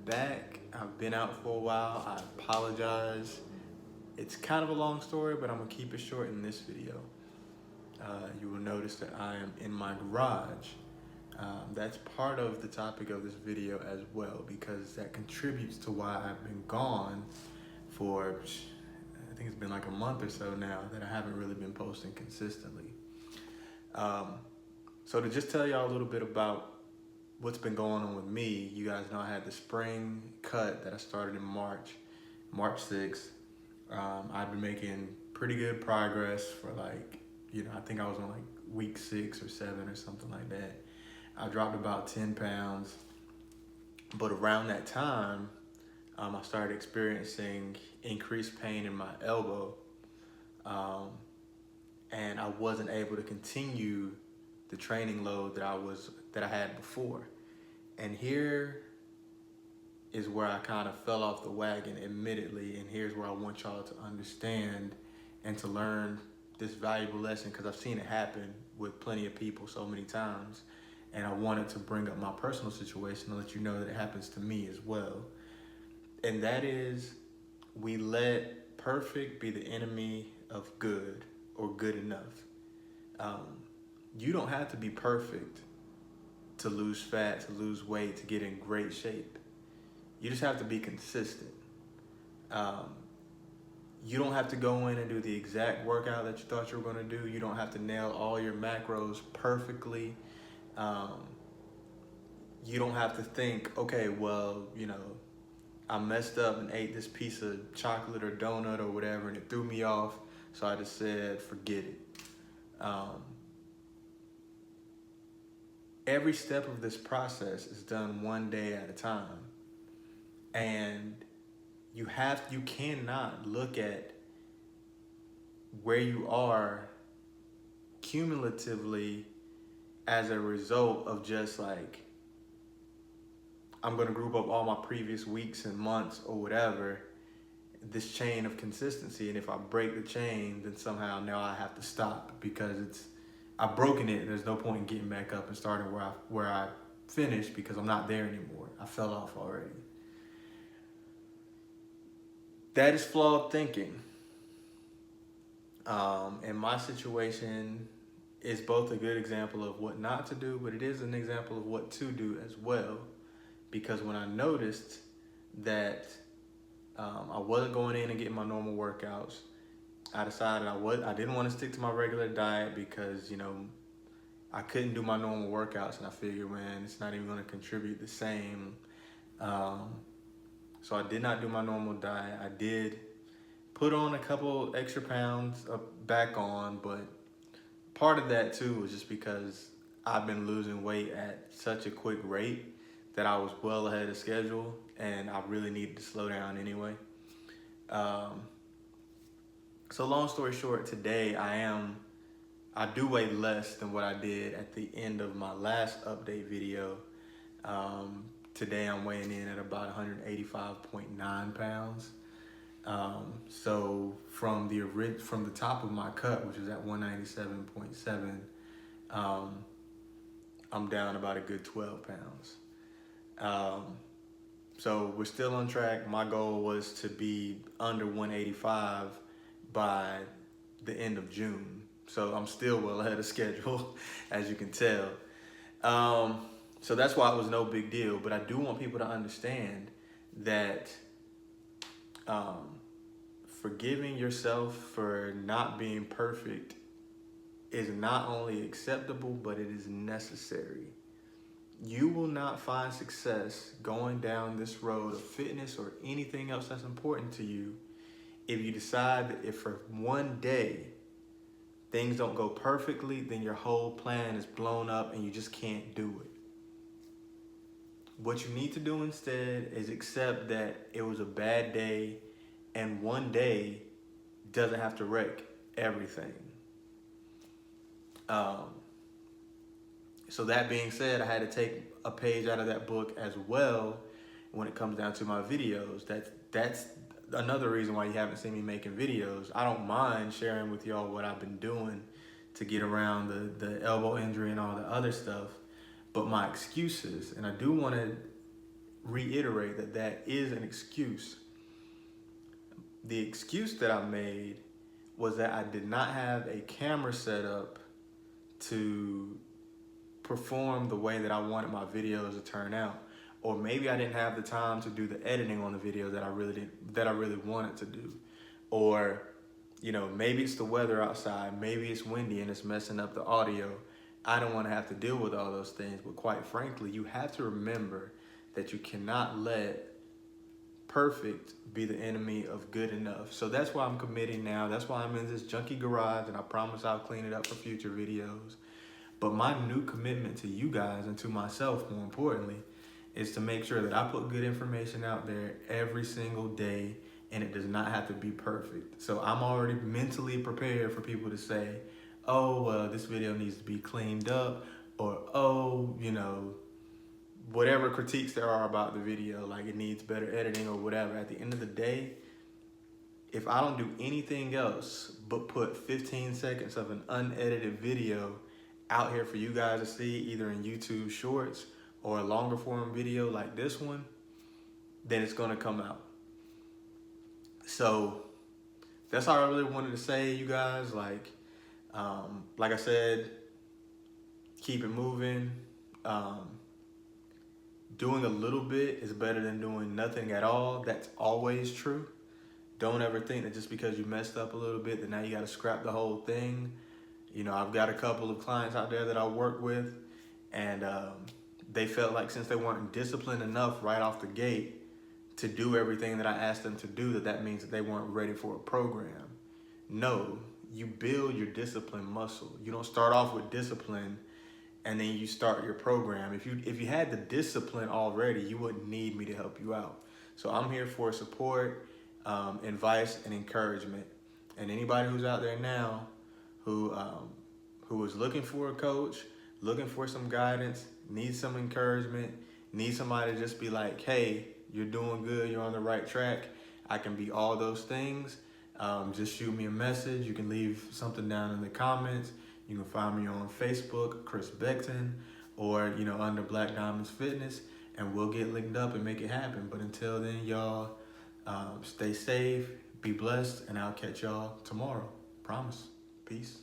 back. I've been out for a while. I apologize. It's kind of a long story, but I'm gonna keep it short in this video. You will notice that I am in my garage. That's part of the topic of this video as well, because that contributes to why I've been gone for, I think it's been like a month or so now that I haven't really been posting consistently. So to just tell y'all a little bit about what's been going on with me, you guys know I had the spring cut that I started in March 6th. I've been making pretty good progress for I think I was on like week 6 or 7 or something like that. I dropped about 10 pounds, but around that time, I started experiencing increased pain in my elbow, and I wasn't able to continue the training load that I had before. And here is where I kind of fell off the wagon, admittedly, and here's where I want y'all to understand and to learn this valuable lesson, because I've seen it happen with plenty of people so many times, and I wanted to bring up my personal situation to let you know that it happens to me as well. And that is, we let perfect be the enemy of good or good enough. You don't have to be perfect to lose fat, to lose weight, to get in great shape. You just have to be consistent. You don't have to go in and do the exact workout that you thought you were going to do. You don't have to nail all your macros perfectly. You don't have to think, okay, well, I messed up and ate this piece of chocolate or donut or whatever and it threw me off, so I just said, forget it. Every step of this process is done one day at a time. And you cannot look at where you are cumulatively as a result of just like, I'm gonna group up all my previous weeks and months or whatever, this chain of consistency, and if I break the chain, then somehow now I have to stop because I've broken it and there's no point in getting back up and starting where I finished, because I'm not there anymore. I fell off already. That is flawed thinking. And my situation is both a good example of what not to do, but it is an example of what to do as well. Because when I noticed that I wasn't going in and getting my normal workouts, I decided I didn't want to stick to my regular diet because, I couldn't do my normal workouts, and I figured, man, it's not even going to contribute the same. So I did not do my normal diet. I did put on a couple extra pounds back on, but part of that too was just because I've been losing weight at such a quick rate that I was well ahead of schedule, and I really needed to slow down anyway. So long story short, today I do weigh less than what I did at the end of my last update video. Today I'm weighing in at about 185.9 pounds. So from the top of my cut, which is at 197.7, I'm down about a good 12 pounds. So we're still on track. My goal was to be under 185 by the end of June. So I'm still well ahead of schedule, as you can tell. So that's why it was no big deal. But I do want people to understand that forgiving yourself for not being perfect is not only acceptable, but it is necessary. You will not find success going down this road of fitness or anything else that's important to you if you decide that if for one day things don't go perfectly, then your whole plan is blown up and you just can't do it. What you need to do instead is accept that it was a bad day, and one day doesn't have to wreck everything. So that being said, I had to take a page out of that book as well when it comes down to my videos. That's another reason why you haven't seen me making videos. I don't mind sharing with y'all what I've been doing to get around the elbow injury and all the other stuff, but my excuses, and I do want to reiterate that that is an excuse. The excuse that I made was that I did not have a camera set up to perform the way that I wanted my videos to turn out. Or maybe I didn't have the time to do the editing on the video that I really wanted to do. Or, you know, maybe it's the weather outside, maybe it's windy and it's messing up the audio. I don't want to have to deal with all those things, but quite frankly, you have to remember that you cannot let perfect be the enemy of good enough. So that's why I'm committing now. That's why I'm in this junky garage, and I promise I'll clean it up for future videos. But my new commitment to you guys and to myself, more importantly, is to make sure that I put good information out there every single day, and it does not have to be perfect. So I'm already mentally prepared for people to say, oh, well, this video needs to be cleaned up, or, oh, you know, whatever critiques there are about the video, like it needs better editing or whatever. At the end of the day, if I don't do anything else but put 15 seconds of an unedited video out here for you guys to see, either in YouTube Shorts or a longer form video like this one, then it's gonna come out. So that's all I really wanted to say, you guys. Like I said, keep it moving. Doing a little bit is better than doing nothing at all. That's always true. Don't ever think that just because you messed up a little bit that now you gotta scrap the whole thing. You know, I've got a couple of clients out there that I work with, and they felt like since they weren't disciplined enough right off the gate to do everything that I asked them to do, that means that they weren't ready for a program. No, you build your discipline muscle. You don't start off with discipline and then you start your program. If you had the discipline already, you wouldn't need me to help you out. So I'm here for support, advice, and encouragement. And anybody who's out there now who is looking for a coach, looking for some guidance, needs some encouragement, needs somebody to just be like, hey, you're doing good, you're on the right track, I can be all those things. Just shoot me a message. You can leave something down in the comments. You can find me on Facebook, Chris Beckton, or, you know, under Black Diamonds Fitness, and we'll get linked up and make it happen. But until then, y'all, stay safe, be blessed, and I'll catch y'all tomorrow. Promise. Peace.